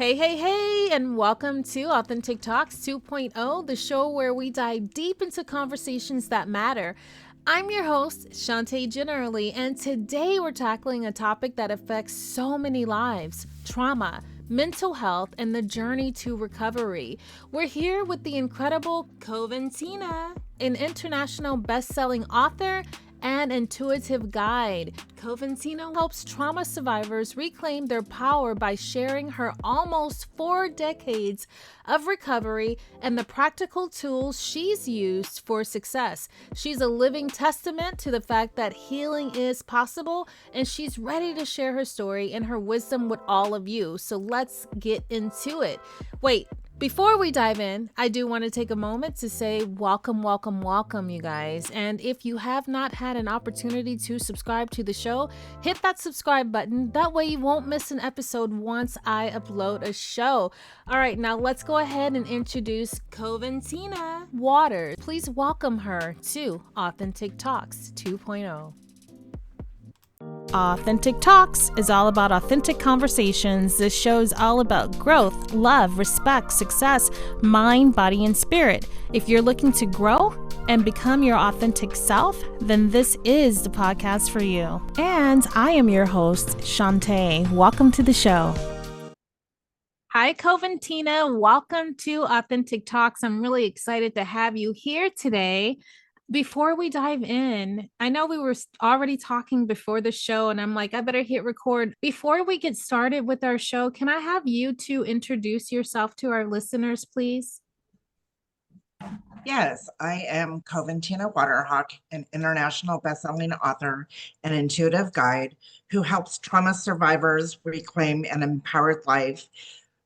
Hey, hey, hey, and welcome to Authentic Talks 2.0, the show where we dive deep into conversations that matter. I'm your host, Shantae Generally, and today we're tackling a topic that affects so many lives: trauma, mental health, and the journey to recovery. We're here with the incredible Coventina, an international best-selling author and intuitive guide. Coventina helps trauma survivors reclaim their power by sharing her almost 4 decades of recovery and the practical tools she's used for success. She's a living testament to the fact that healing is possible, and she's ready to share her story and her wisdom with all of you. So let's get into it. Wait, before we dive in, I do want to take a moment to say welcome, welcome, welcome, you guys. And if you have not had an opportunity to subscribe to the show, hit that subscribe button. That way you won't miss an episode once I upload a show. All right, now let's go ahead and introduce Coventina Water. Please welcome her to Authentic Talks 2.0. Authentic Talks is all about authentic conversations. This show is all about growth, love, respect, success, mind, body, and spirit. If you're looking to grow and become your authentic self, then this is the podcast for you. And I am your host, Shantae. Welcome to the show. Hi, Coventina. Welcome to Authentic Talks. I'm really excited to have you here today. Before we dive in, I know we were already talking before the show, and I'm like, I better hit record. Before we get started with our show, can I have you to introduce yourself to our listeners, please? Yes, I am Coventina Waterhawk, an international bestselling author and intuitive guide who helps trauma survivors reclaim an empowered life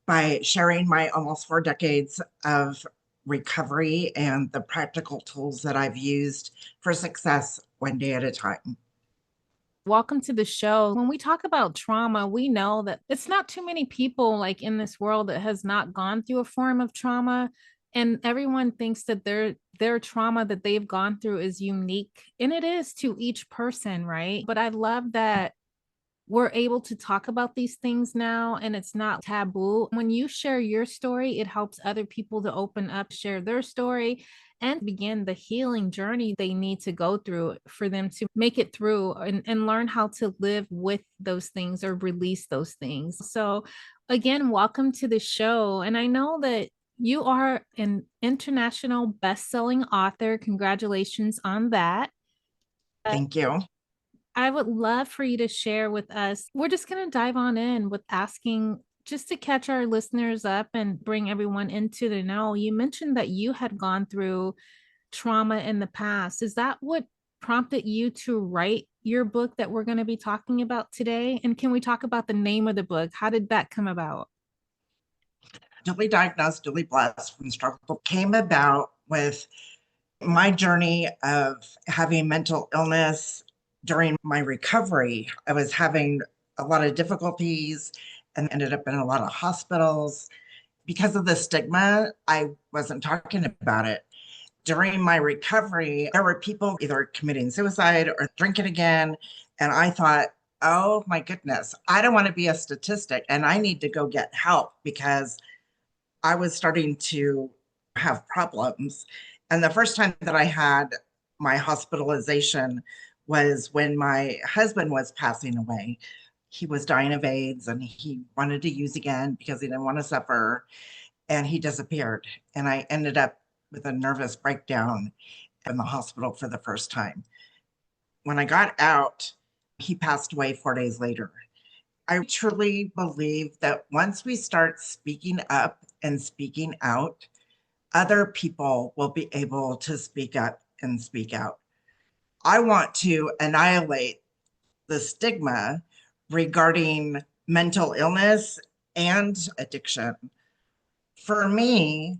by sharing my almost 4 decades of recovery and the practical tools that I've used for success one day at a time. Welcome to the show. When we talk about trauma, we know that it's not too many people like in this world that has not gone through a form of trauma, and everyone thinks that their trauma that they've gone through is unique, and it is to each person, right? But I love that we're able to talk about these things now and it's not taboo. When you share your story, it helps other people to open up, share their story, and begin the healing journey they need to go through for them to make it through and learn how to live with those things or release those things. So, again, welcome to the show. And I know that you are an international best-selling author. Congratulations on that. Thank you. I would love for you to share with us. We're just going to dive on in with asking just to catch our listeners up and bring everyone into the know. You mentioned that you had gone through trauma in the past. Is that what prompted you to write your book that we're going to be talking about today? And can we talk about the name of the book? How did that come about? Duly diagnosed, duly blessed from struggle came about with my journey of having mental illness. During my recovery, I was having a lot of difficulties and ended up in a lot of hospitals. Because of the stigma, I wasn't talking about it. During my recovery, there were people either committing suicide or drinking again. And I thought, oh my goodness, I don't want to be a statistic and I need to go get help because I was starting to have problems. And the first time that I had my hospitalization was when my husband was passing away. He was dying of AIDS and he wanted to use again because he didn't want to suffer. And he disappeared. And I ended up with a nervous breakdown in the hospital for the first time. When I got out, he passed away 4 days later. I truly believe that once we start speaking up and speaking out, other people will be able to speak up and speak out. I want to annihilate the stigma regarding mental illness and addiction. For me,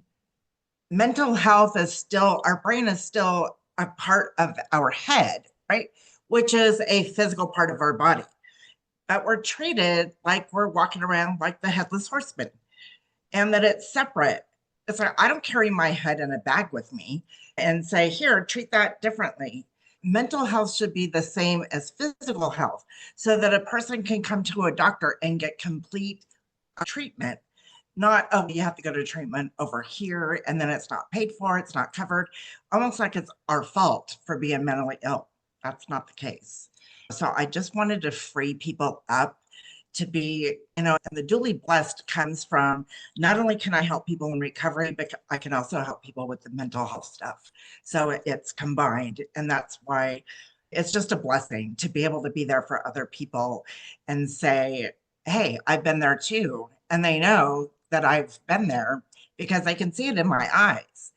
mental health is still, our brain is still a part of our head, right? Which is a physical part of our body. But we're treated like we're walking around like the headless horseman and that it's separate. It's like, I don't carry my head in a bag with me and say, here, treat that differently. Mental health should be the same as physical health so that a person can come to a doctor and get complete treatment. Not, oh, you have to go to treatment over here and then it's not paid for, it's not covered, almost like it's our fault for being mentally ill. That's not the case. So I just wanted to free people up to be, and the duly blessed comes from not only can I help people in recovery, but I can also help people with the mental health stuff. So it's combined. And that's why it's just a blessing to be able to be there for other people and say, hey, I've been there too. And they know that I've been there because they can see it in my eyes,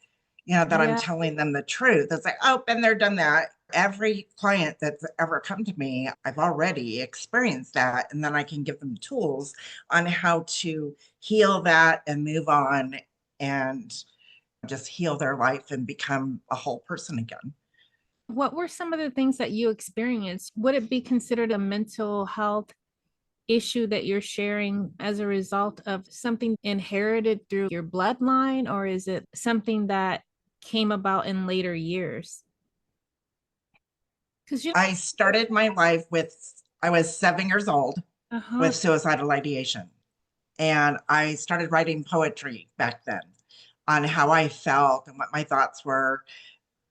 that I'm Yeah. telling them the truth. It's like, oh, been there, done that. Every client that's ever come to me, I've already experienced that. And then I can give them tools on how to heal that and move on and just heal their life and become a whole person again. What were some of the things that you experienced? Would it be considered a mental health issue that you're sharing as a result of something inherited through your bloodline, or is it something that came about in later years? Because I started my life I was 7 years old uh-huh. with suicidal ideation. And I started writing poetry back then on how I felt and what my thoughts were.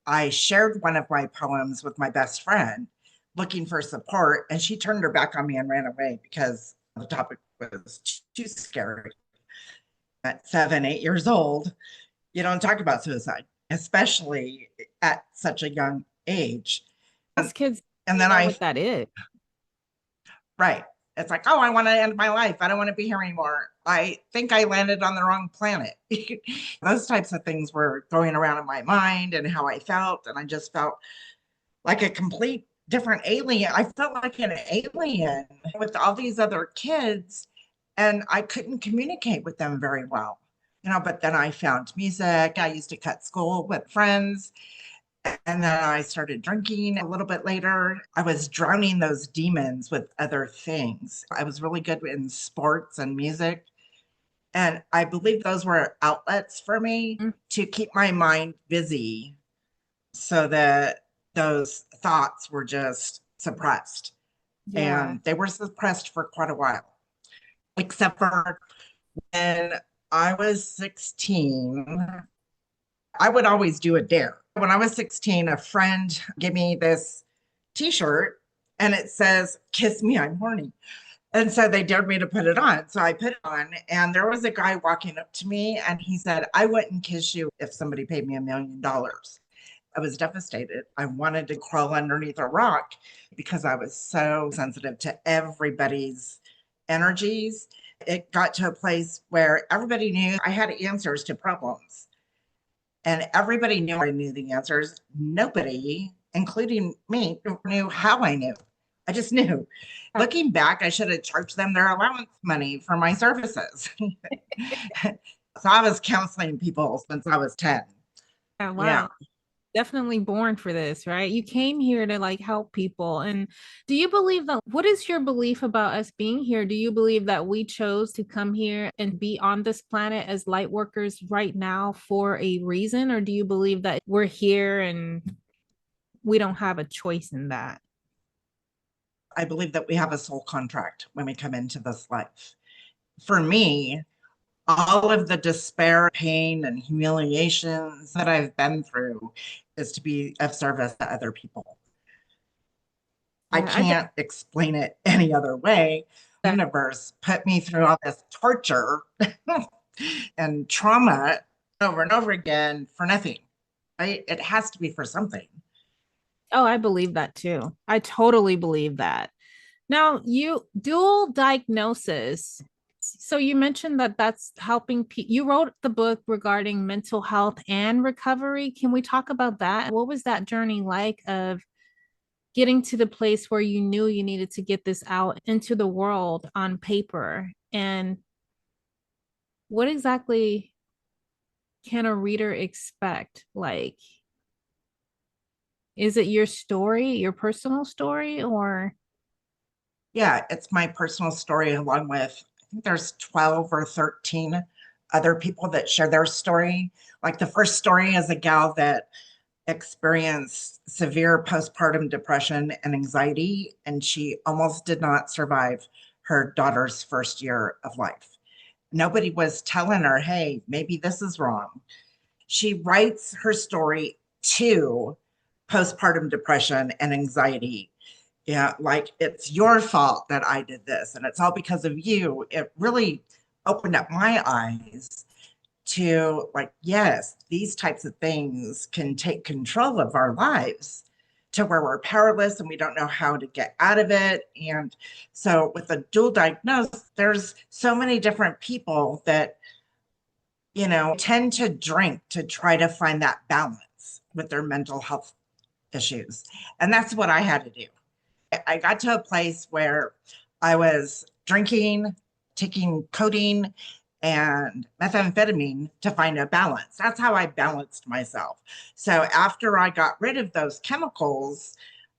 I shared one of my poems with my best friend looking for support, and she turned her back on me and ran away because the topic was too scary. At 7, 8 years old, you don't talk about suicide, especially at such a young age. And, Most kids and don't then know what that is. right. It's like, oh, I want to end my life. I don't want to be here anymore. I think I landed on the wrong planet. Those types of things were going around in my mind and how I felt. And I just felt like a complete different alien. I felt like an alien with all these other kids, and I couldn't communicate with them very well. But then I found music. I used to cut school with friends. And then I started drinking a little bit later. I was drowning those demons with other things. I was really good in sports and music. And I believe those were outlets for me Mm. to keep my mind busy so that those thoughts were just suppressed. Yeah. And they were suppressed for quite a while, except for when I was 16. I would always do a dare. When I was 16, a friend gave me this t-shirt and it says, "Kiss me, I'm horny." And so they dared me to put it on. So I put it on, and there was a guy walking up to me and he said, "I wouldn't kiss you if somebody paid me $1 million." I was devastated. I wanted to crawl underneath a rock because I was so sensitive to everybody's energies. It got to a place where everybody knew I had answers to problems. And everybody knew I knew the answers. Nobody, including me, knew how I knew. I just knew. Looking back, I should have charged them their allowance money for my services. So I was counseling people since I was 10. Yeah, Yeah, wow. Definitely born for this, right? You came here to like help people. And do you believe that what is your belief about us being here? Do you believe that we chose to come here and be on this planet as light workers right now for a reason? Or do you believe that we're here and we don't have a choice in that? I believe that we have a soul contract when we come into this life. For me, all of the despair, pain, and humiliations that I've been through is to be of service to other people. I Yeah, can't explain it any other way. The universe put me through all this torture and trauma over and over again for nothing. Right? It has to be for something. oh, I believe that too. I totally believe that. Now, you dual diagnosis. So you mentioned that that's helping you wrote the book regarding mental health and recovery. Can we talk about that? What was that journey like of getting to the place where you knew you needed to get this out into the world on paper? And what exactly can a reader expect? Like, is it your story, your personal story, or Yeah, it's my personal story, along with, I think there's 12 or 13 other people that share their story. Like the first story is a gal that experienced severe postpartum depression and anxiety, and she almost did not survive her daughter's first year of life. Nobody was telling her, hey, maybe this is wrong. She writes her story to postpartum depression and anxiety. Yeah, like it's your fault that I did this and it's all because of you. It really opened up my eyes to like, yes, these types of things can take control of our lives to where we're powerless and we don't know how to get out of it. And so with a dual diagnosis, there's so many different people that, tend to drink to try to find that balance with their mental health issues. And that's what I had to do. I got to a place where I was drinking, taking codeine and methamphetamine to find a balance. That's how I balanced myself. So after I got rid of those chemicals,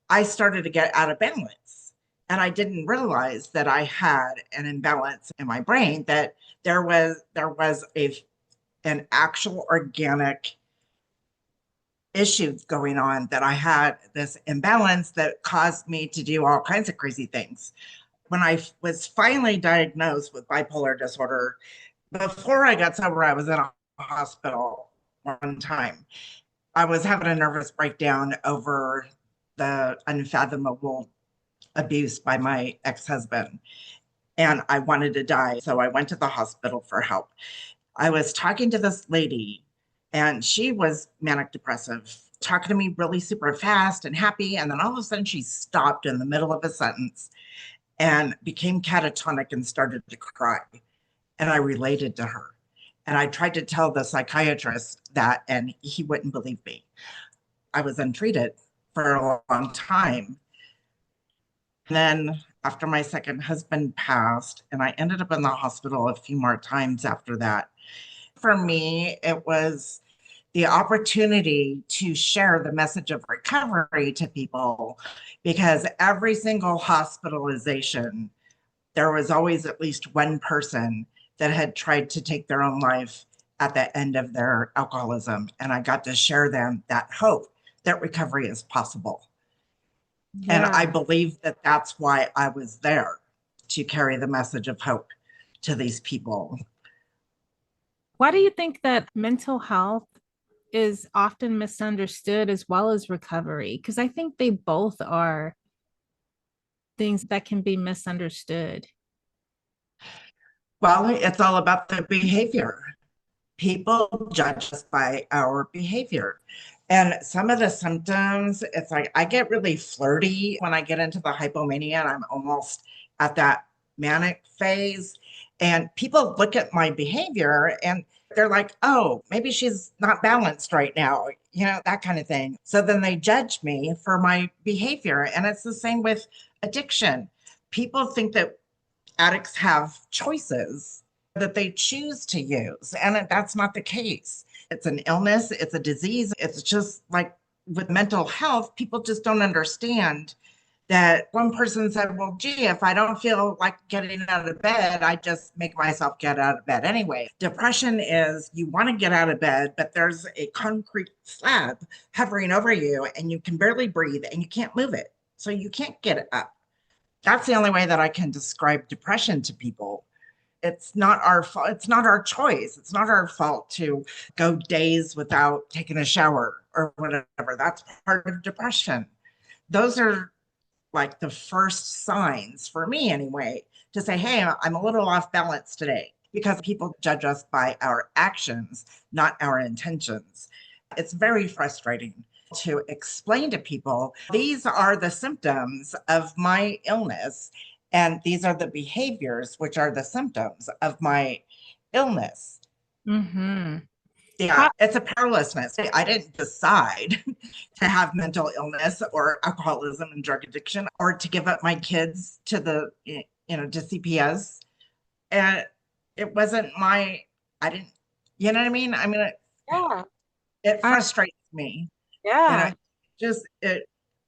I started to get out of balance. And I didn't realize that I had an imbalance in my brain, that there was an actual organic issues going on, that I had this imbalance that caused me to do all kinds of crazy things. When I was finally diagnosed with bipolar disorder, before I got sober, I was in a hospital one time. I was having a nervous breakdown over the unfathomable abuse by my ex husband, and I wanted to die. So I went to the hospital for help. I was talking to this lady, and she was manic depressive, talking to me really super fast and happy. And then all of a sudden, she stopped in the middle of a sentence and became catatonic and started to cry. And I related to her. And I tried to tell the psychiatrist that, and he wouldn't believe me. I was untreated for a long time. And then after my second husband passed, and I ended up in the hospital a few more times after that, for me, it was the opportunity to share the message of recovery to people, because every single hospitalization, there was always at least one person that had tried to take their own life at the end of their alcoholism. And I got to share them that hope that recovery is possible. And I Yeah. believe that that's why I was there, to carry the message of hope to these people. Why do you think that mental health is often misunderstood as well as recovery? Because I think they both are things that can be misunderstood. Well, it's all about the behavior. People judge us by our behavior. And some of the symptoms, it's like I get really flirty when I get into the hypomania and I'm almost at that manic phase. And people look at my behavior and they're like, oh, maybe she's not balanced right now, that kind of thing. So then they judge me for my behavior. And it's the same with addiction. People think that addicts have choices that they choose to use, and that's not the case. It's an illness, it's a disease. It's just like with mental health, people just don't understand that. One person said, well, gee, if I don't feel like getting out of bed, I just make myself get out of bed anyway. Depression is you want to get out of bed, but there's a concrete slab hovering over you and you can barely breathe and you can't move it. So you can't get up. That's the only way that I can describe depression to people. It's not our fault. It's not our choice. It's not our fault to go days without taking a shower or whatever. That's part of depression. Those are like the first signs for me, anyway, to say, hey, I'm a little off balance today, because people judge us by our actions, not our intentions. It's very frustrating to explain to people these are the symptoms of my illness, and these are the behaviors which are the symptoms of my illness. Mm-hmm. Yeah, it's a powerlessness. I didn't decide to have mental illness or alcoholism and drug addiction, or to give up my kids to to CPS. And it wasn't I didn't, you know what I mean? I mean, Yeah. it I, frustrates me, you know, yeah. just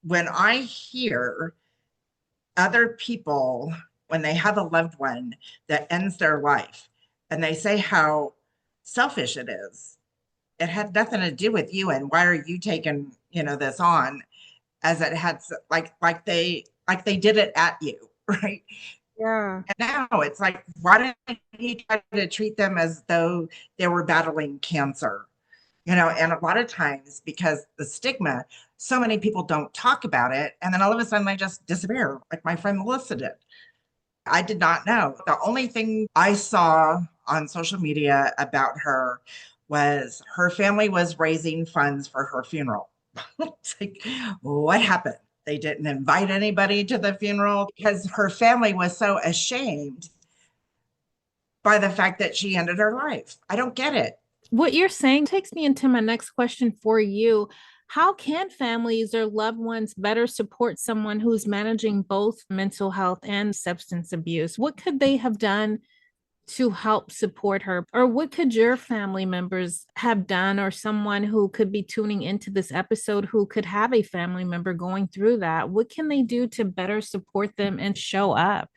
when I hear other people, when they have a loved one that ends their life, and they say how selfish it is. It had nothing to do with you, and why are you taking this on, as it had like they did it at you, right? Yeah. And now it's like, why don't you try to treat them as though they were battling cancer? And a lot of times because the stigma, so many people don't talk about it. And then all of a sudden they just disappear, like my friend Melissa did. I did not know. The only thing I saw on social media about her was her family was raising funds for her funeral. It's like, what happened? They didn't invite anybody to the funeral because her family was so ashamed by the fact that she ended her life. I don't get it. What you're saying takes me into my next question for you. How can families or loved ones better support someone who's managing both mental health and substance abuse? What could they have done to help support her? Or what could your family members have done, or someone who could be tuning into this episode who could have a family member going through that? What can they do to better support them and show up?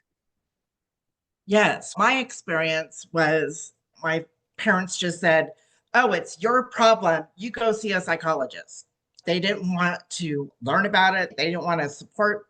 Yes, my experience was my parents just said, "Oh, it's your problem. You go see a psychologist." They didn't want to learn about it. They didn't want to support.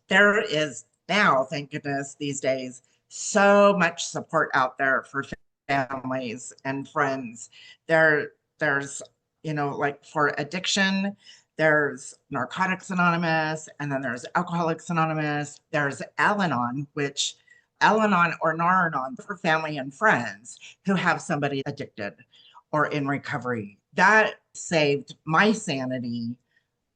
There is now, thank goodness, these days, so much support out there for families and friends. There's, like for addiction, there's Narcotics Anonymous, and then there's Alcoholics Anonymous. There's Al-Anon, which Al-Anon or Nar-Anon for family and friends who have somebody addicted or in recovery. That saved my sanity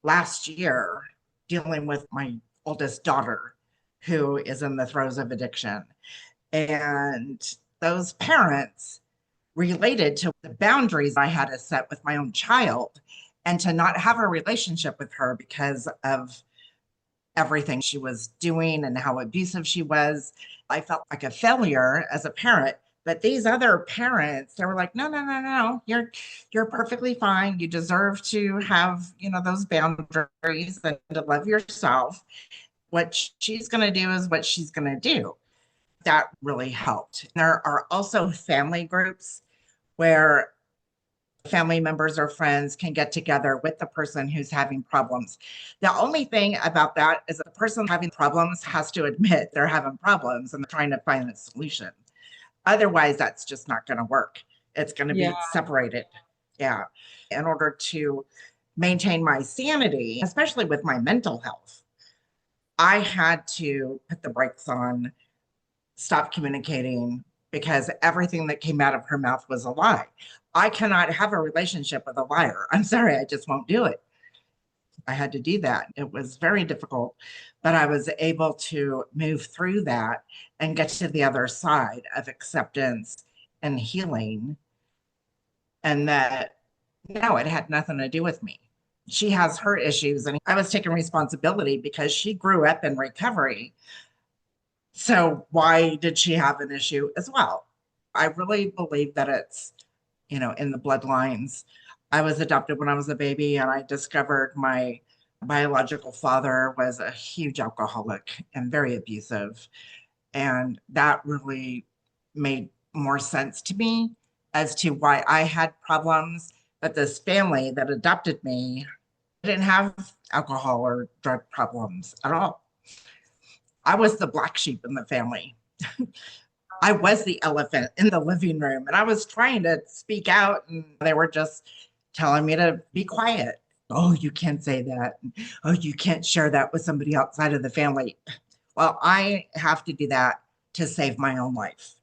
last year dealing with my oldest daughter who is in the throes of addiction. And those parents related to the boundaries I had to set with my own child and to not have a relationship with her because of everything she was doing and how abusive she was. I felt like a failure as a parent. But these other parents, they were like, no, no, no, no, you're perfectly fine. You deserve to have, those boundaries and to love yourself. What she's going to do is what she's going to do. That really helped. There are also family groups where family members or friends can get together with the person who's having problems. The only thing about that is the person having problems has to admit they're having problems and they're trying to find a solution. Otherwise, that's just not going to work. It's going to Yeah. be separated. Yeah. In order to maintain my sanity, especially with my mental health, I had to put the brakes on, stop communicating because everything that came out of her mouth was a lie. I cannot have a relationship with a liar. I'm sorry, I just won't do it. I had to do that. It was very difficult, but I was able to move through that and get to the other side of acceptance and healing. And that no, it had nothing to do with me. She has her issues, and I was taking responsibility because she grew up in recovery. So why did she have an issue as well? I really believe that it's, in the bloodlines. I was adopted when I was a baby, and I discovered my biological father was a huge alcoholic and very abusive. And that really made more sense to me as to why I had problems. But this family that adopted me didn't have alcohol or drug problems at all. I was the black sheep in the family. I was the elephant in the living room and I was trying to speak out and they were just telling me to be quiet. Oh, you can't say that. Oh, you can't share that with somebody outside of the family. Well, I have to do that to save my own life.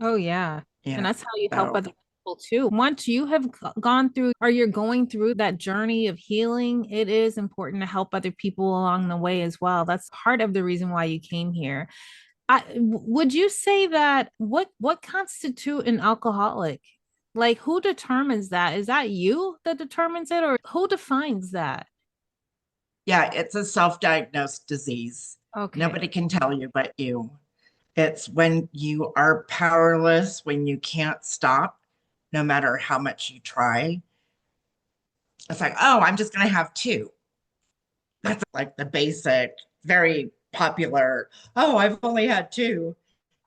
Oh, yeah. And Yeah. that's how you help So, other people too. Once you have gone through, or you're going through that journey of healing, it is important to help other people along the way as well. That's part of the reason why you came here. Would you say that what constitute an alcoholic? Like, who determines that? Is that you that determines it, or who defines that? yeah, it's a self diagnosed disease. Okay. Nobody can tell you but you. It's when you are powerless, when you can't stop, no matter how much you try. It's like, oh, I'm just going to have two. That's like the basic, very popular. Oh, I've only had two,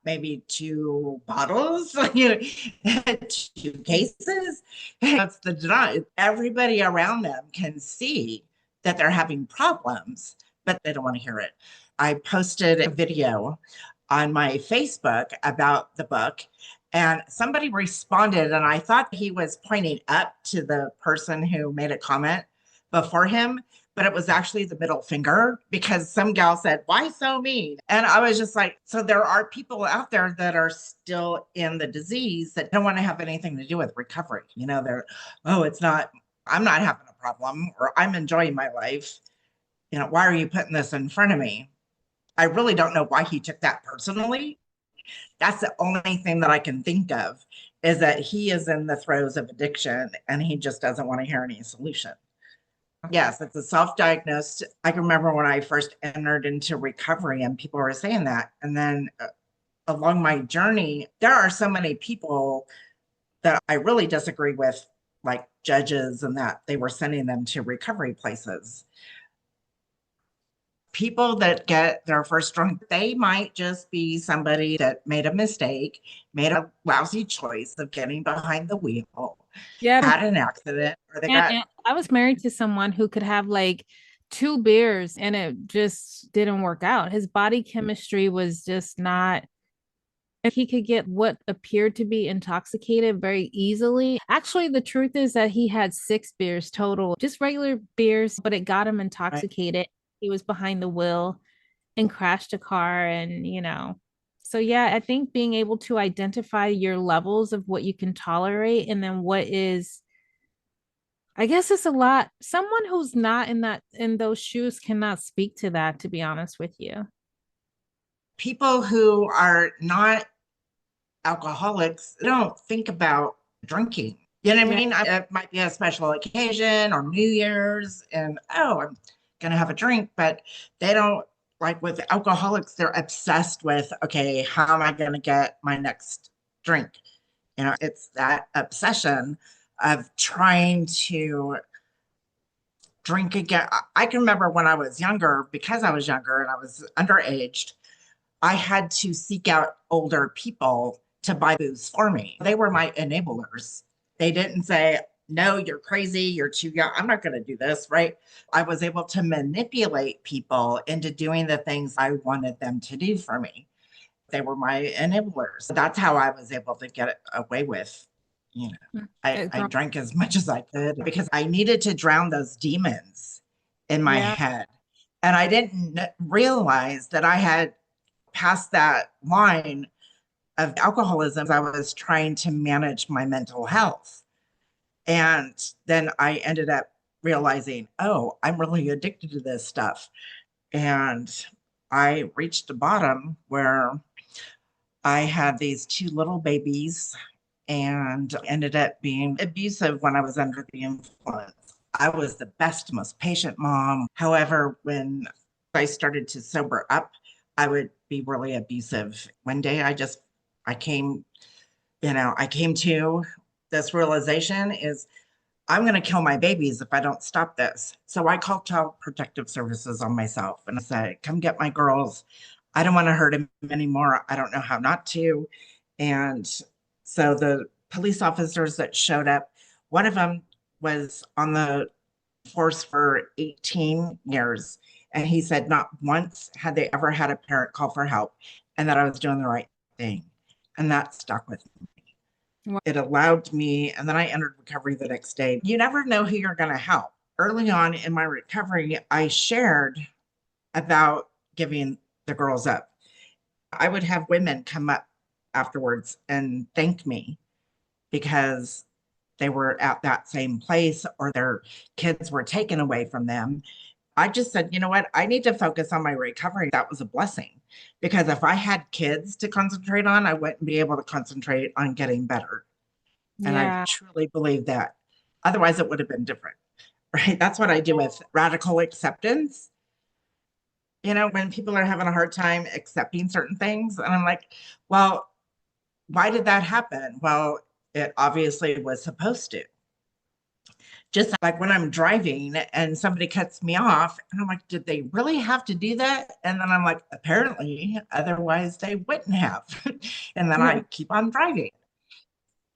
maybe two bottles, two cases. That's the denial. Everybody around them can see that they're having problems, but they don't want to hear it. I posted a video on my Facebook about the book, and somebody responded, and I thought he was pointing up to the person who made a comment before him, but it was actually the middle finger because some gal said, "Why so mean?" And I was just like, so there are people out there that are still in the disease that don't want to have anything to do with recovery. They're, oh, it's not, I'm not having a problem, or I'm enjoying my life. Why are you putting this in front of me? I really don't know why he took that personally. That's the only thing that I can think of, is that he is in the throes of addiction and he just doesn't want to hear any solution. Yes, it's a self-diagnosed. I can remember when I first entered into recovery and people were saying that. And then along my journey, there are so many people that I really disagree with, like judges, and that they were sending them to recovery places. People that get their first drunk, they might just be somebody that made a mistake, made a lousy choice of getting behind the wheel, Yeah. had an accident, or they got And I was married to someone who could have like two beers and it just didn't work out. His body chemistry was just not, he could get what appeared to be intoxicated very easily. Actually, the truth is that he had six beers total, just regular beers, but it got him right. intoxicated. He was behind the wheel and crashed a car, and so yeah, I think being able to identify your levels of what you can tolerate and then what is, I guess it's a lot. Someone who's not in those shoes cannot speak to that, to be honest with you. People who are not alcoholics don't think about drinking. You know what I Yeah. mean? It might be a special occasion or New Year's, and oh, I'm going to have a drink, but they don't, like with alcoholics, they're obsessed with, okay, how am I going to get my next drink? It's that obsession of trying to drink again. I can remember when I was younger, because I was younger and I was underaged, I had to seek out older people to buy booze for me. They were my enablers. They didn't say, no, you're crazy, you're too young, I'm not going to do this, right? I was able to manipulate people into doing the things I wanted them to do for me. They were my enablers. That's how I was able to get away with, you know, I Girl. drank as much as I could because I needed to drown those demons in my Yeah. head. And I didn't realize that I had passed that line of alcoholism. I was trying to manage my mental health. And then I ended up realizing, oh, I'm really addicted to this stuff. And I reached the bottom where I had these two little babies and ended up being abusive when I was under the influence. I was the best, most patient mom. However, when I started to sober up, I would be really abusive. One day I came, I came to this realization is I'm going to kill my babies if I don't stop this. So I called Child Protective Services on myself and I said, come get my girls. I don't want to hurt him anymore. I don't know how not to. And so the police officers that showed up, one of them was on the force for 18 years. And he said not once had they ever had a parent call for help and that I was doing the right thing. And that stuck with me. It allowed me, and then I entered recovery the next day. You never know who you're going to help. Early on in my recovery, I shared about giving the girls up. I would have women come up afterwards and thank me because they were at that same place or their kids were taken away from them. I just said, you know what? I need to focus on my recovery. That was a blessing because if I had kids to concentrate on, I wouldn't be able to concentrate on getting better. And I Yeah. truly believe that. Otherwise, it would have been different, right? That's what I do with radical acceptance. When people are having a hard time accepting certain things, and I'm like, well, why did that happen? Well, it obviously was supposed to. Just like when I'm driving and somebody cuts me off, and I'm like, did they really have to do that? And then I'm like, apparently, otherwise they wouldn't have. And then I Yeah. keep on driving.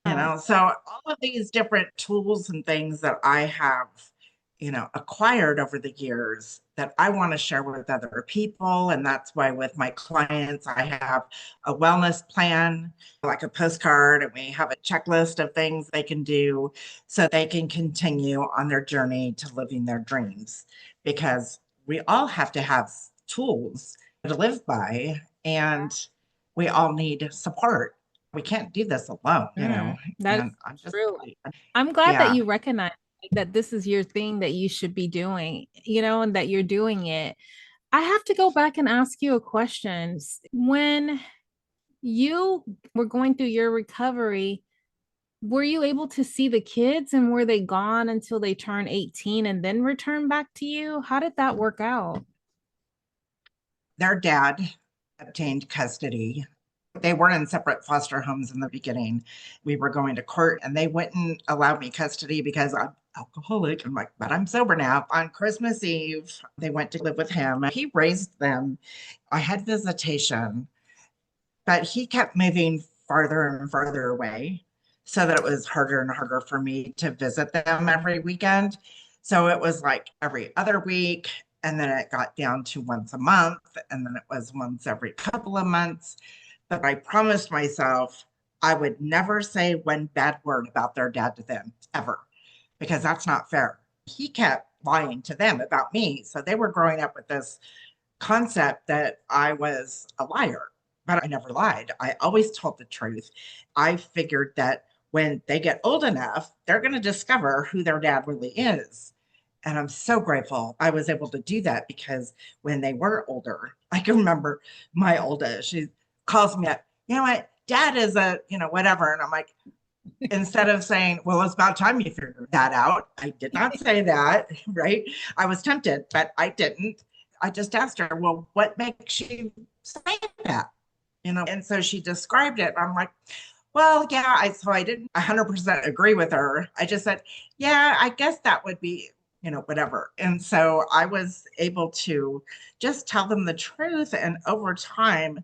So all of these different tools and things that I have acquired over the years that I want to share with other people. And that's why with my clients, I have a wellness plan, like a postcard, and we have a checklist of things they can do so they can continue on their journey to living their dreams. Because we all have to have tools to live by, and we all need support. We can't do this alone, That and is I'm just true. really, I'm glad that yeah. you recognize that this is your thing that you should be doing, and that you're doing it. I have to go back and ask you a question. When you were going through your recovery, were you able to see the kids and were they gone until they turned 18 and then return back to you? How did that work out? Their dad obtained custody. They were in separate foster homes in the beginning. We were going to court and they wouldn't allow me custody because I'm alcoholic. I'm like, but I'm sober now. On Christmas Eve, they went to live with him. He raised them. I had visitation, but he kept moving farther and farther away so that it was harder and harder for me to visit them every weekend. So it was like every other week. And then it got down to once a month. And then it was once every couple of months. But I promised myself I would never say one bad word about their dad to them ever, because that's not fair. He kept lying to them about me. So they were growing up with this concept that I was a liar, but I never lied. I always told the truth. I figured that when they get old enough, they're going to discover who their dad really is. And I'm so grateful I was able to do that because when they were older, I can remember my oldest, she calls me up, you know what, dad is whatever. And I'm like, instead of saying, well, it's about time you figured that out. I did not say that, right? I was tempted, but I didn't. I just asked her, well, what makes you say that? And so she described it. I'm like, well, yeah, so I didn't 100% agree with her. I just said, yeah, I guess that would be, whatever. And so I was able to just tell them the truth. And over time,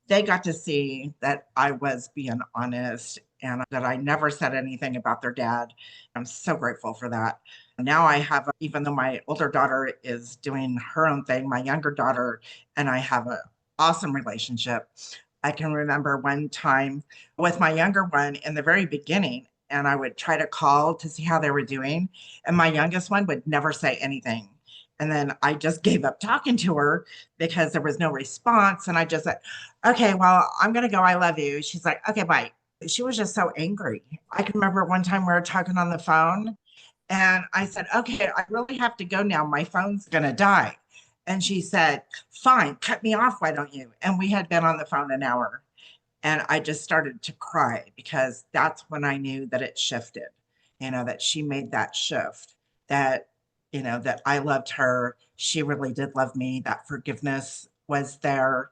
they got to see that I was being honest and that I never said anything about their dad. I'm so grateful for that. Now I have, even though my older daughter is doing her own thing, my younger daughter and I have an awesome relationship. I can remember one time with my younger one in the very beginning, and I would try to call to see how they were doing. And my youngest one would never say anything. And then I just gave up talking to her because there was no response. And I just said, okay, well, I'm going to go. I love you. She's like, okay, bye. She was just so angry. I can remember one time we were talking on the phone and I said, okay, I really have to go now. My phone's going to die. And she said, fine, cut me off. Why don't you? And we had been on the phone an hour. And I just started to cry because that's when I knew that it shifted, that she made that shift, that, that I loved her. She really did love me. That forgiveness was there.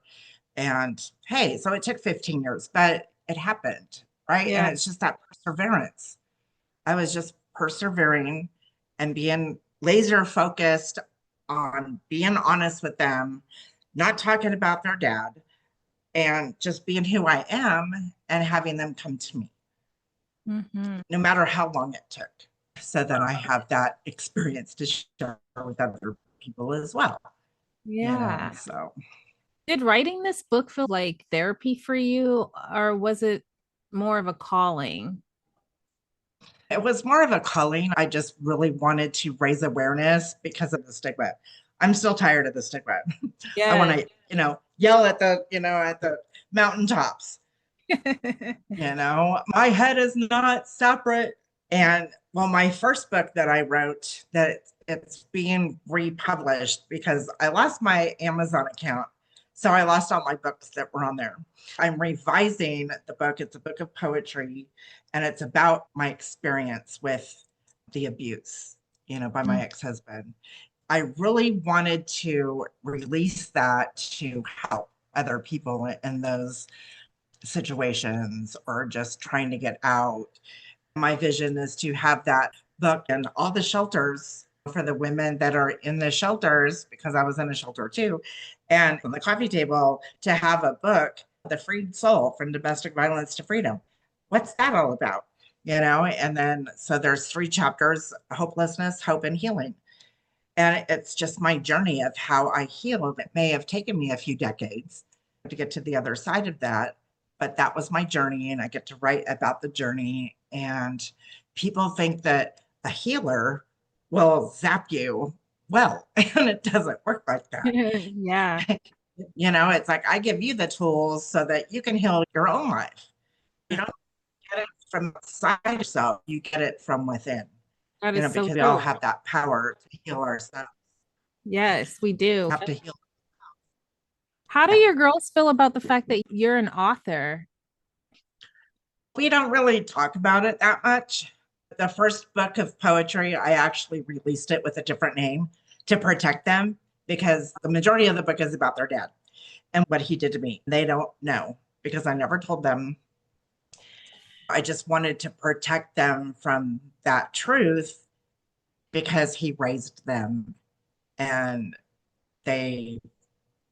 And hey, so it took 15 years, but it happened, right? And Yeah. it's just that perseverance. I was just persevering and being laser focused on being honest with them, not talking about their dad, and just being who I am and having them come to me, Mhm. no matter how long it took, so that I have that experience to share with other people as well. Yeah. So Did writing this book feel like therapy for you, or was it more of a calling? it was more of a calling. I just really wanted to raise awareness because of the stigma. I'm still tired of the stigma. I want Yeah. to, yell at the mountaintops. My head is not separate. And well, my first book that I wrote, that it's being republished because I lost my Amazon account. So I lost all my books that were on there. I'm revising the book. It's a book of poetry and it's about my experience with the abuse, by my Mm. ex-husband. I really wanted to release that to help other people in those situations or just trying to get out. My vision is to have that book in all the shelters for the women that are in the shelters, because I was in a shelter too, and on the coffee table to have a book, The Freed Soul from Domestic Violence to Freedom. What's that all about? And then so there's 3 chapters: hopelessness, hope, and healing. And it's just my journey of how I healed. It may have taken me a few decades to get to the other side of that, but that was my journey. And I get to write about the journey. And people think that a healer will zap you well, and it doesn't work like that. Yeah, It's like I give you the tools so that you can heal your own life. You don't get it from outside yourself, you get it from within, that is so because we all true. have that power to heal ourselves. Yes, we do. Have to heal. How do Yeah. your girls feel about the fact that you're an author? We don't really talk about it that much. The first book of poetry, I actually released it with a different name to protect them because the majority of the book is about their dad and what he did to me. They don't know because I never told them. I just wanted to protect them from that truth because he raised them and they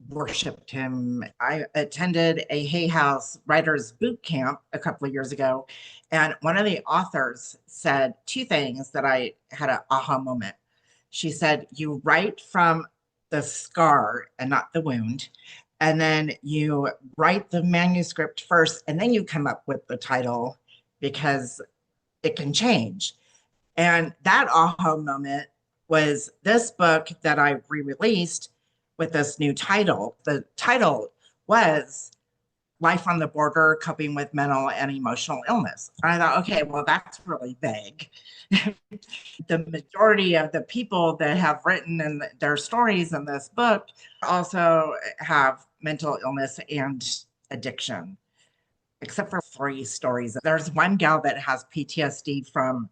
worshiped him. I attended a Hay House writers boot camp a couple of years ago, and one of the authors said two things that I had an aha moment. She said, "You write from the scar and not the wound, and then you write the manuscript first, and then you come up with the title because it can change." And that aha moment was this book that I re released with this new title. The title was Life on the Border Coping with Mental and Emotional Illness. And I thought, okay, well, that's really vague. The majority of the people that have written in their stories in this book also have mental illness and addiction, except for three stories. There's one gal that has PTSD from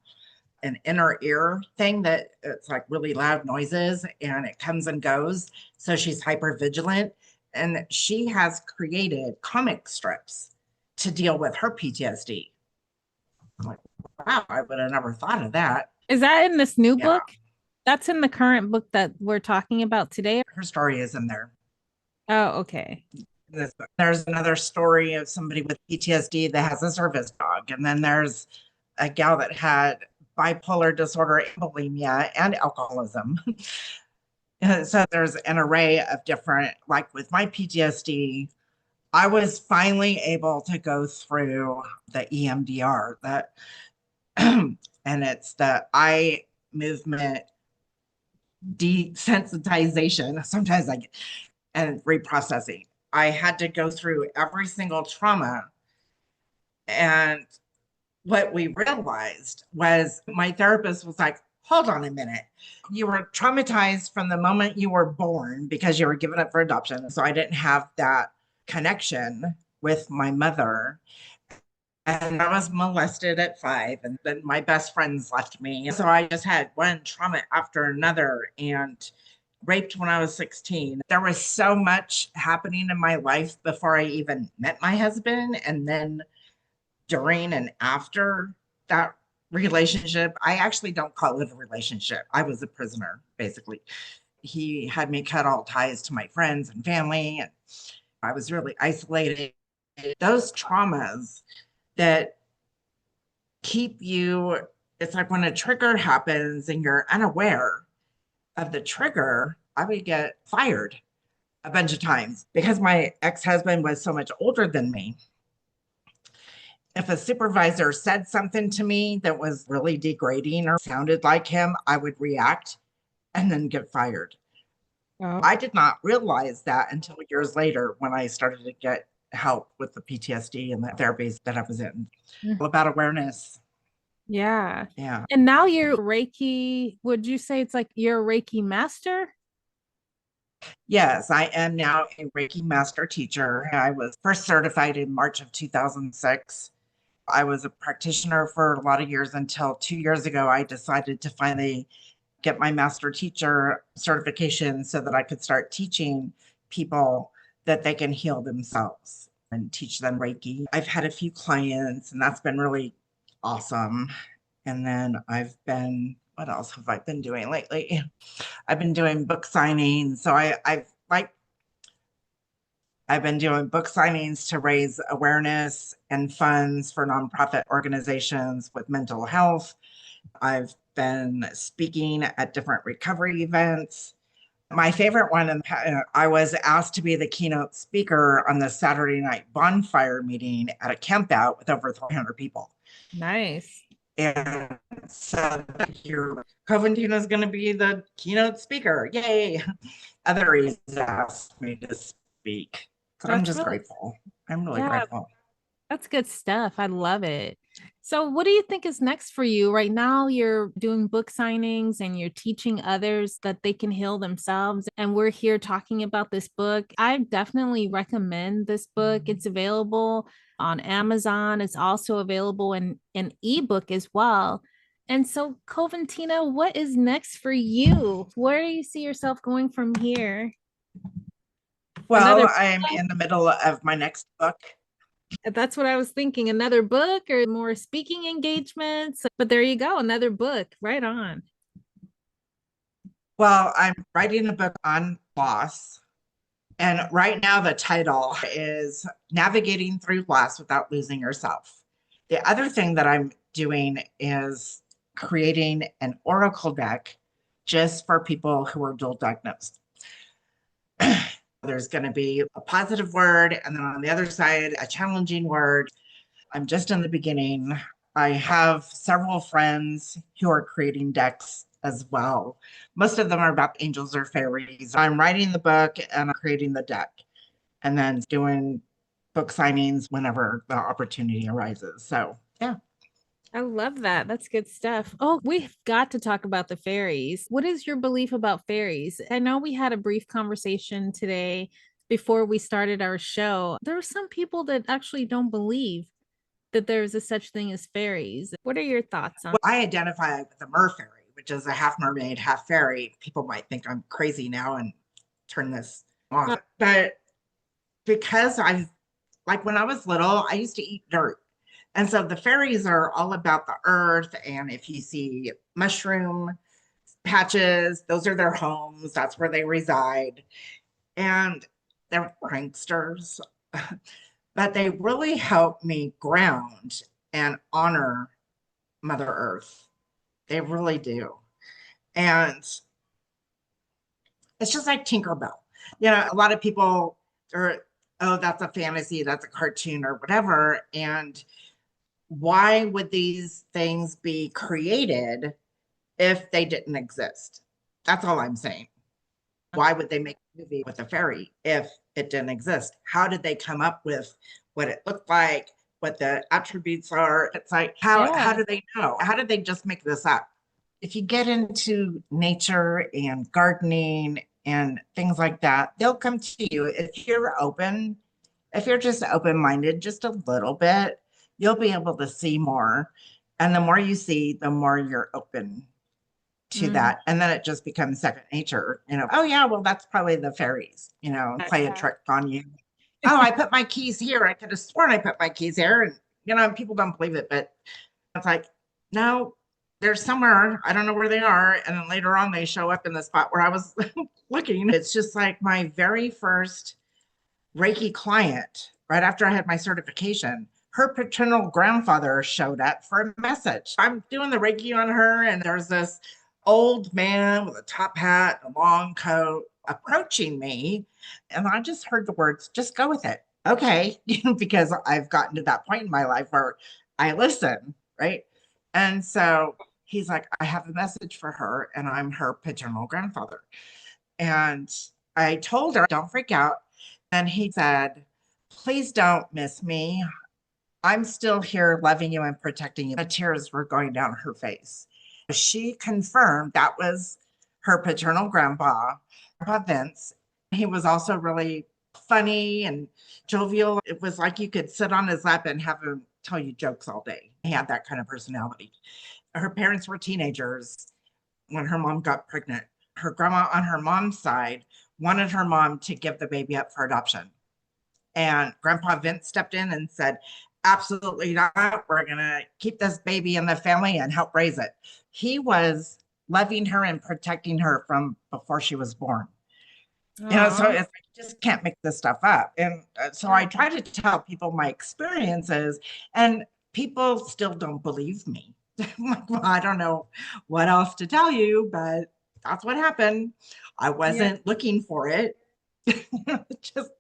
an inner ear thing that it's like really loud noises and it comes and goes. So she's hyper vigilant. And she has created comic strips to deal with her PTSD. I'm like, wow, I would have never thought of that. Is that in this new Yeah, book? That's in the current book that we're talking about today. her story is in there. Oh, okay. This book. There's another story of somebody with PTSD that has a service dog. And then there's a gal that had bipolar disorder, bulimia, and alcoholism. So there's an array of different, like with my PTSD, I was finally able to go through the EMDR that, and it's the eye movement desensitization. Sometimes I get, and reprocessing. I had to go through every single trauma. And what we realized was my therapist was like, hold on a minute. You were traumatized from the moment you were born because you were given up for adoption. So I didn't have that connection with my mother. And I was molested at 5, and then my best friends left me. So I just had one trauma after another and raped when I was 16. There was so much happening in my life before I even met my husband. And then during and after that relationship, I actually don't call it a relationship. I was a prisoner, basically. He had me cut all ties to my friends and family, and I was really isolated. Those traumas that keep you, it's like when a trigger happens and you're unaware of the trigger, I would get fired a bunch of times because my ex husband was so much older than me. If a supervisor said something to me that was really degrading or sounded like him, I would react and then get fired. Oh, I did not realize that until years later when I started to get help with the PTSD and the therapies that I was in. mm, All about awareness. yeah. Yeah. And now you're Reiki. Would you say it's like you're a Reiki master? Yes, I am now a Reiki master teacher. I was first certified in March of 2006. I was a practitioner for a lot of years until 2 years ago. I decided to finally get my master teacher certification so that I could start teaching people that they can heal themselves and teach them Reiki. I've had a few clients, and that's been really awesome. And then what else have I been doing lately? I've been doing book signings. So I've been doing book signings to raise awareness and funds for nonprofit organizations with mental health. I've been speaking at different recovery events. My favorite one, I was asked to be the keynote speaker on the Saturday night bonfire meeting at a campout with over 300 people. Nice. And so your Coventina is going to be the keynote speaker. Yay. Others asked me to speak. So I'm That's just really, grateful. I'm really yeah, grateful. that's good stuff. I love it. So, what do you think is next for you? Right now, you're doing book signings and you're teaching others that they can heal themselves. And we're here talking about this book. I definitely recommend this book. It's available on Amazon, it's also available in an ebook as well. And so, Coventina, what is next for you? Where do you see yourself going from here? Another Well, I'm book? in the middle of my next book. That's what I was thinking. Another book or more speaking engagements. But there you go, another book. Right on. Well, I'm writing a book on loss. And right now, the title is Navigating Through Loss Without Losing Yourself. The other thing that I'm doing is creating an oracle deck just for people who are dual diagnosed. There's going to be a positive word, and then on the other side, a challenging word. I'm just in the beginning. I have several friends who are creating decks as well. Most of them are about angels or fairies. I'm writing the book and I'm creating the deck and then doing book signings whenever the opportunity arises. So, yeah. I love that. That's good stuff. Oh, we've got to talk about the fairies. What is your belief about fairies? I know we had a brief conversation today before we started our show. There are some people that actually don't believe that there's a such thing as fairies. What are your thoughts on? Well, I identify with the mer fairy, which is a half mermaid, half fairy. People might think I'm crazy now and turn this off. But because I've, like when I was little, I used to eat dirt. And so the fairies are all about the earth. And if you see mushroom patches, those are their homes, that's where they reside. And they're pranksters, but they really help me ground and honor Mother Earth. They really do. And it's just like Tinkerbell. You know, a lot of people are, oh, that's a fantasy, that's a cartoon or whatever. And why would these things be created if they didn't exist? That's all I'm saying. Why would they make a movie with a fairy if it didn't exist? How did they come up with what it looked like, what the attributes are? It's like, how Yeah. do they know? How did they just make this up? If you get into nature and gardening and things like that, they'll come to you. If you're open, if you're just open minded, just a little bit, you'll be able to see more. And the more you see, the more you're open to Mm, that. And then it just becomes second nature. Oh, yeah, well, that's probably the fairies, play a trick on you. Oh, I put my keys here. I could have sworn I put my keys here. And, people don't believe it, but it's like, no, they're somewhere. I don't know where they are. And then later on, they show up in the spot where I was looking. It's just like my very first Reiki client, right after I had my certification, her paternal grandfather showed up for a message. I'm doing the Reiki on her, and there's this old man with a top hat, a long coat approaching me. And I just heard the words, just go with it. Okay. Because I've gotten to that point in my life where I listen, right? And so he's like, I have a message for her, and I'm her paternal grandfather. And I told her, don't freak out. And he said, please don't miss me. I'm still here loving you and protecting you. The tears were going down her face. She confirmed that was her paternal grandpa, Grandpa Vince. He was also really funny and jovial. It was like you could sit on his lap and have him tell you jokes all day. He had that kind of personality. Her parents were teenagers when her mom got pregnant. Her grandma on her mom's side wanted her mom to give the baby up for adoption. And Grandpa Vince stepped in and said, absolutely not. We're going to keep this baby in the family and help raise it. He was loving her and protecting her from before she was born. So aw, it's like, you just can't make this stuff up. And so I yeah. try to tell people my experiences, and people still don't believe me. I'm like, well, I don't know what else to tell you, but that's what happened. I Yeah. wasn't looking for it. Just,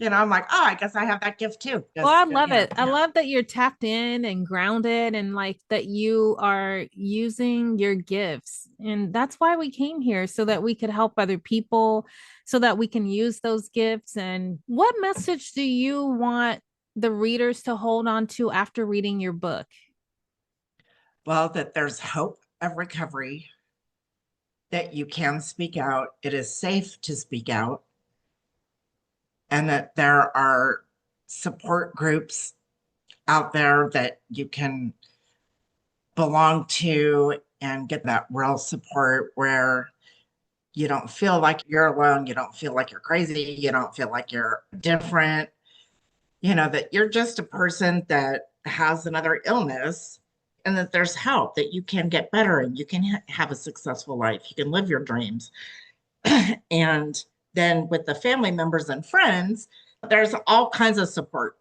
I'm like, oh, I guess I have that gift too. Well, Just, I love it. I yeah. love that you're tapped in and grounded and like that you are using your gifts. And that's why we came here so that we could help other people, so that we can use those gifts. And what message do you want the readers to hold on to after reading your book? Well, that there's hope of recovery, that you can speak out. It is safe to speak out, and that there are support groups out there that you can belong to and get that real support where you don't feel like you're alone. You don't feel like you're crazy. You don't feel like you're different. That you're just a person that has another illness and that there's help, that you can get better and you can have a successful life. You can live your dreams. And then with the family members and friends, there's all kinds of support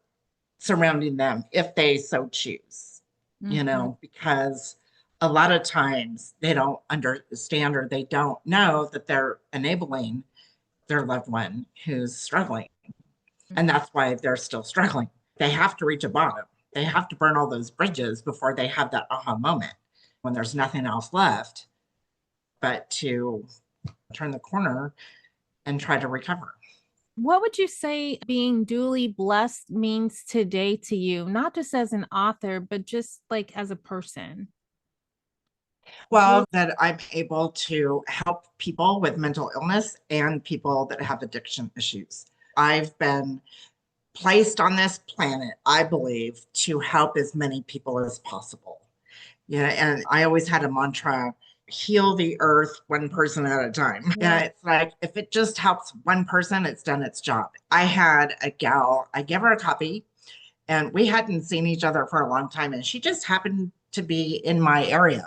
surrounding them if they so choose, Mhm. because a lot of times they don't understand or they don't know that they're enabling their loved one who's struggling. And that's why they're still struggling. They have to reach a bottom. They have to burn all those bridges before they have that aha moment when there's nothing else left but to turn the corner and try to recover. What would you say being duly blessed means today to you, not just as an author, but just like as a person? Well, that I'm able to help people with mental illness and people that have addiction issues. I've been placed on this planet, I believe, to help as many people as possible. And I always had a mantra, heal the earth one person at a time. Yeah. And it's like, if it just helps one person, it's done its job. I had a gal, I gave her a copy, and we hadn't seen each other for a long time. And she just happened to be in my area.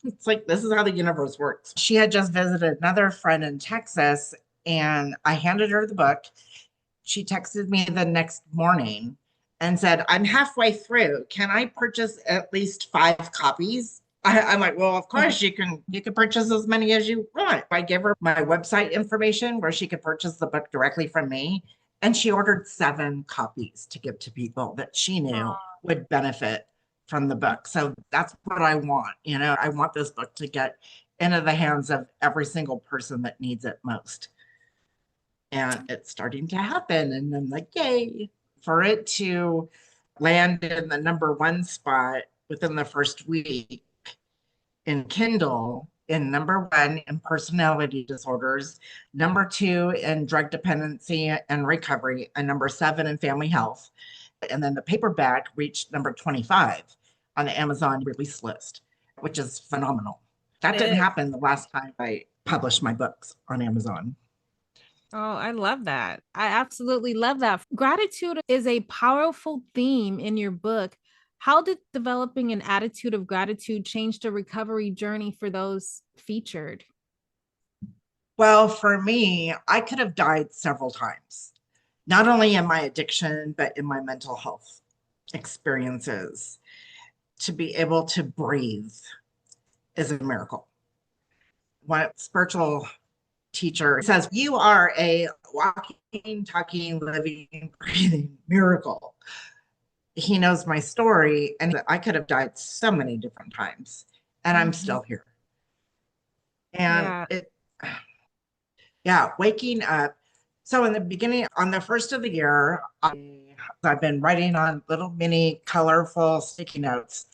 It's like, this is how the universe works. She had just visited another friend in Texas, and I handed her the book. She texted me the next morning and said, I'm halfway through. Can I purchase at least 5 copies? I'm like, well, of course you can purchase as many as you want. I gave her my website information where she could purchase the book directly from me. And she ordered 7 copies to give to people that she knew would benefit from the book. So that's what I want. I want this book to get into the hands of every single person that needs it most. And it's starting to happen. And I'm like, yay, for it to land in the number 1 spot within the first week in Kindle, in number 1 in personality disorders, number 2 in drug dependency and recovery, and number 7 in family health. And then the paperback reached number 25 on the Amazon release list, which is phenomenal. That didn't It happen the last time I published my books on Amazon. Oh, I love that. I absolutely love that. Gratitude is a powerful theme in your book. How did developing an attitude of gratitude change the recovery journey for those featured? Well, for me, I could have died several times, not only in my addiction, but in my mental health experiences. To be able to breathe is a miracle. One spiritual teacher says, you are a walking, talking, living, breathing miracle. He knows my story, and I could have died so many different times, and I'm Mhm. still here. And Yeah. yeah, waking up. So in the beginning, on the first of the year, I've been writing on little mini colorful sticky notes,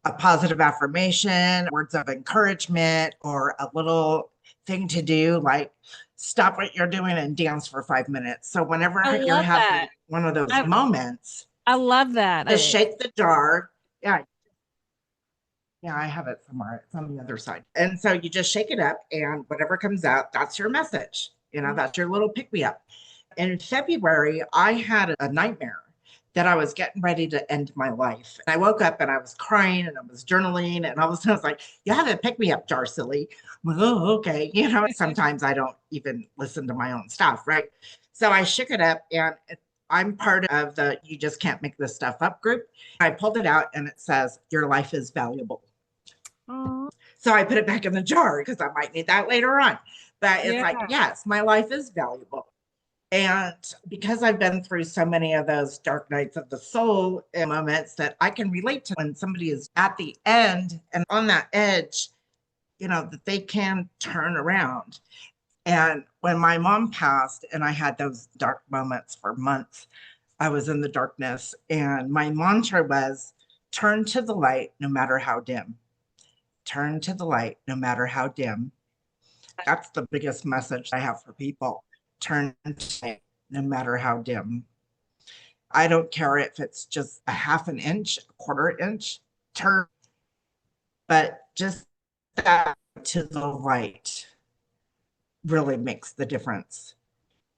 a positive affirmation, words of encouragement, or a little thing to do like stop what you're doing and dance for 5 minutes. So whenever I you're love having that. one of those I moments, I love that. just shake the jar. Yeah, yeah, I have it somewhere. It's on the other side. And so you just shake it up, and whatever comes out, that's your message. That's your little pick me up. In February, I had a nightmare that I was getting ready to end my life. I woke up and I was crying and I was journaling, and all of a sudden I was like, you have a pick me up jar, silly. I'm like, oh, okay. Sometimes I don't even listen to my own stuff, right? So I shook it up, and I'm part of the You Just Can't Make This Stuff Up group. I pulled it out and it says, Your life is valuable. Oh, So I put it back in the jar because I might need that later on. But it's yeah. like, yes, my life is valuable. And because I've been through so many of those dark nights of the soul moments that I can relate to when somebody is at the end and on that edge, that they can turn around. And when my mom passed and I had those dark moments for months, I was in the darkness. And my mantra was turn to the light no matter how dim. Turn to the light no matter how dim. That's the biggest message I have for people. Turn to the light no matter how dim. I don't care if it's just a half an inch, a quarter inch, turn, but just that to the light really makes the difference.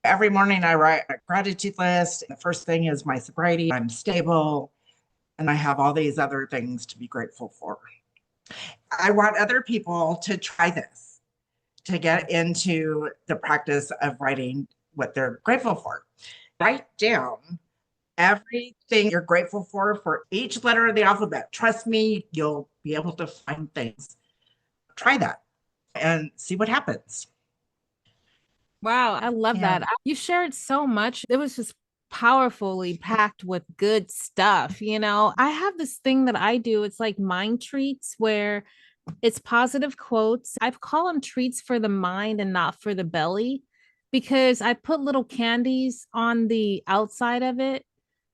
Every morning I write a gratitude list. The first thing is my sobriety. I'm stable and I have all these other things to be grateful for. I want other people to try this, to get into the practice of writing what they're grateful for. Write down everything you're grateful for each letter of the alphabet. Trust me, you'll be able to find things. Try that and see what happens. Wow, I love Yeah. that. You shared so much. It was just powerfully packed with good stuff. I have this thing that I do. It's like mind treats where it's positive quotes. I call them treats for the mind and not for the belly because I put little candies on the outside of it.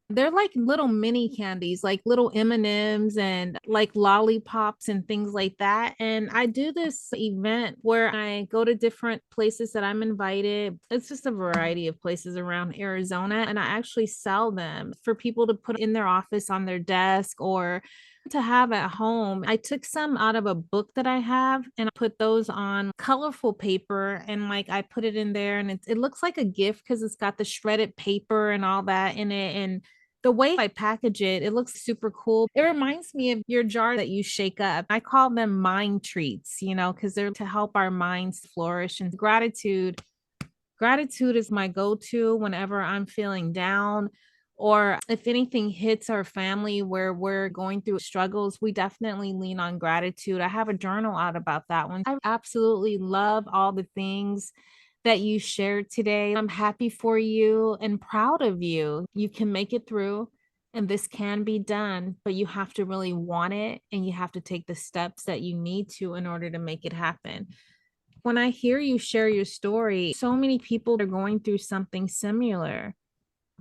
They're like little mini candies, like little M&Ms and like lollipops and things like that. And I do this event where I go to different places that I'm invited. It's just a variety of places around Arizona. And I actually sell them for people to put in their office on their desk or to have at home. I took some out of a book that I have and I put those on colorful paper and like I put it in there and it looks like a gift because it's got the shredded paper and all that in it. And the way I package it, it looks super cool. It reminds me of your jar that you shake up. I call them mind treats, because they're to help our minds flourish. And gratitude is my go-to whenever I'm feeling down or if anything hits our family where we're going through struggles, we definitely lean on gratitude. I have a journal out about that one. I absolutely love all the things that you shared today. I'm happy for you and proud of you. You can make it through and this can be done, but you have to really want it and you have to take the steps that you need to in order to make it happen. When I hear you share your story, so many people are going through something similar.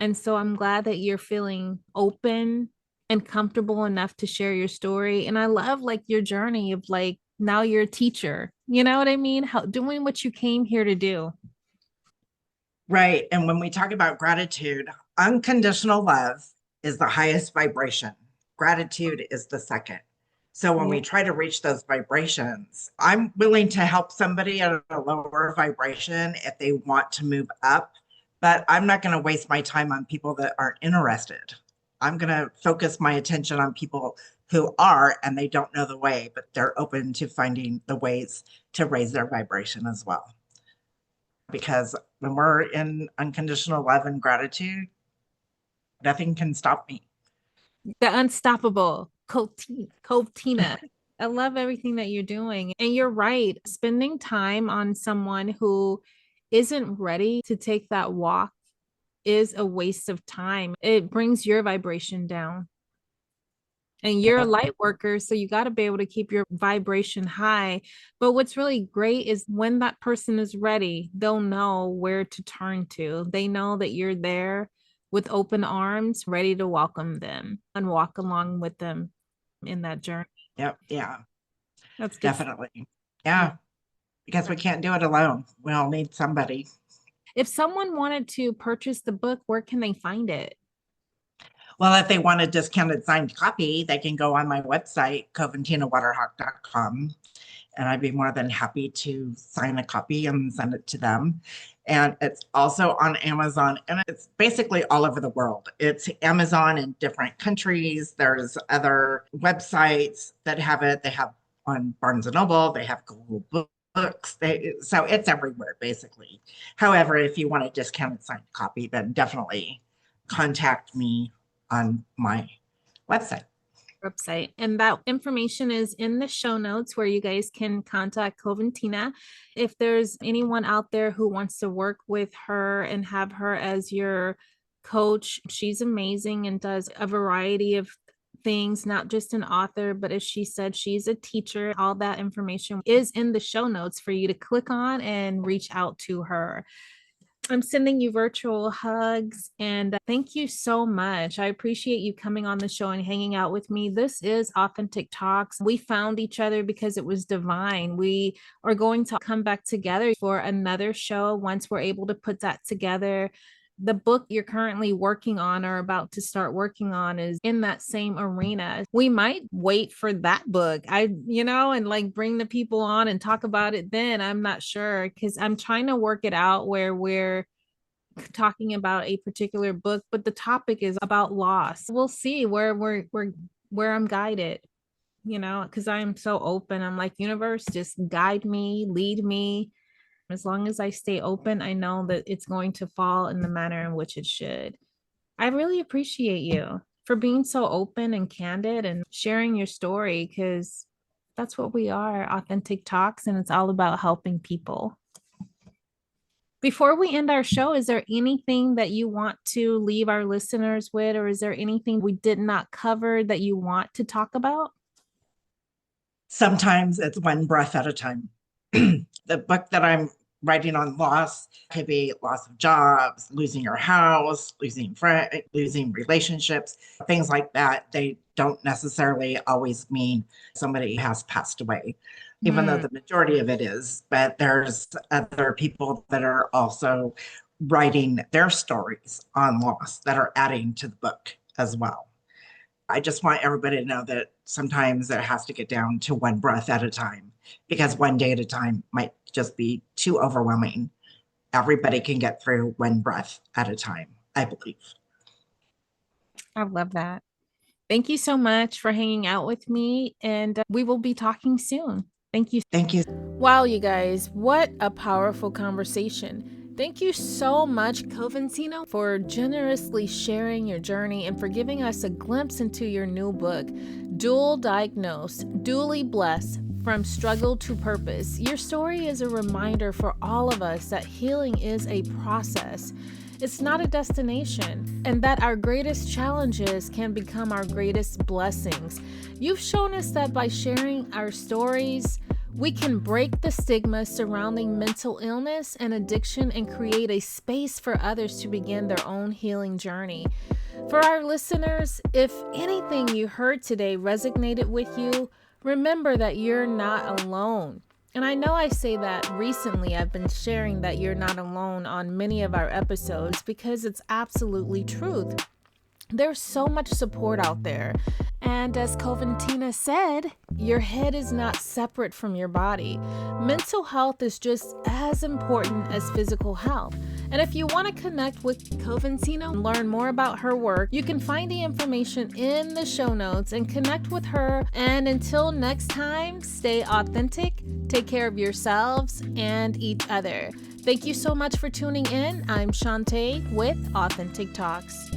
And so I'm glad that you're feeling open and comfortable enough to share your story. And I love like your journey of like now you're a teacher. You know what I mean? How doing what you came here to do. Right. And when we talk about gratitude, unconditional love is the highest vibration, gratitude is the second. So when Yeah. we try to reach those vibrations, I'm willing to help somebody at a lower vibration if they want to move up, but I'm not going to waste my time on people that aren't interested. I'm going to focus my attention on people who are and they don't know the way, but they're open to finding the ways to raise their vibration as well. Because when we're in unconditional love and gratitude, nothing can stop me. The unstoppable Coventina. I love everything that you're doing. And you're right. Spending time on someone who isn't ready to take that walk is a waste of time. It brings your vibration down. And you're a Yeah. light worker, so you got to be able to keep your vibration high. But what's really great is when that person is ready, they'll know where to turn to. They know that you're there with open arms, ready to welcome them and walk along with them in that journey. Yep. Yeah. That's good. Definitely. Yeah. Yeah. Because we can't do it alone. We all need somebody. If someone wanted to purchase the book, where can they find it? Well, if they want a discounted signed copy, they can go on my website, CoventinaWaterhawk.com, and I'd be more than happy to sign a copy and send it to them. And it's also on Amazon, and it's basically all over the world. It's Amazon in different countries. There's other websites that have it. They have on Barnes and Noble. They have Google Books. So it's everywhere, basically. However, if you want a discounted signed copy, then definitely contact me on my website. And that information is in the show notes where you guys can contact Coventina. If there's anyone out there who wants to work with her and have her as your coach, she's amazing and does a variety of things, not just an author, but as she said, she's a teacher. All that information is in the show notes for you to click on and reach out to her. I'm sending you virtual hugs and thank you so much. I appreciate you coming on the show and hanging out with me. This is Authentic Talks. We found each other because it was divine. We are going to come back together for another show once we're able to put that together. The book you're currently working on or about to start working on is in that same arena. We might wait for that book. And like bring the people on and talk about it then. I'm not sure because I'm trying to work it out where we're talking about a particular book, but the topic is about loss. We'll see where I'm guided, because I'm so open. I'm like, universe, just guide me, lead me. As long as I stay open, I know that it's going to fall in the manner in which it should. I really appreciate you for being so open and candid and sharing your story because that's what we are, Authentic Talks, and it's all about helping people. Before we end our show, is there anything that you want to leave our listeners with, or is there anything we did not cover that you want to talk about? Sometimes it's one breath at a time. The book that I'm writing on loss could be loss of jobs, losing your house, losing friends, losing relationships, things like that. They don't necessarily always mean somebody has passed away, even though the majority of it is. But there's other people that are also writing their stories on loss that are adding to the book as well. I just want everybody to know that sometimes it has to get down to one breath at a time because one day at a time might just be too overwhelming. Everybody can get through one breath at a time, I believe. I love that. Thank you so much for hanging out with me, and we will be talking soon. Thank you. Thank you. Wow, you guys, what a powerful conversation. Thank you so much, Coventina, for generously sharing your journey and for giving us a glimpse into your new book, Dual Diagnosed, Dually Blessed, From Struggle to Purpose. Your story is a reminder for all of us that healing is a process. It's not a destination, and that our greatest challenges can become our greatest blessings. You've shown us that by sharing our stories, we can break the stigma surrounding mental illness and addiction and create a space for others to begin their own healing journey. For our listeners, if anything you heard today resonated with you, remember that you're not alone. And I know I say that recently. I've been sharing that you're not alone on many of our episodes because it's absolutely truth. There's so much support out there. And as Coventina said, your head is not separate from your body. Mental health is just as important as physical health. And if you want to connect with Coventina and learn more about her work, you can find the information in the show notes and connect with her. And until next time, stay authentic, take care of yourselves and each other. Thank you so much for tuning in. I'm Shantae with Authentic Talks.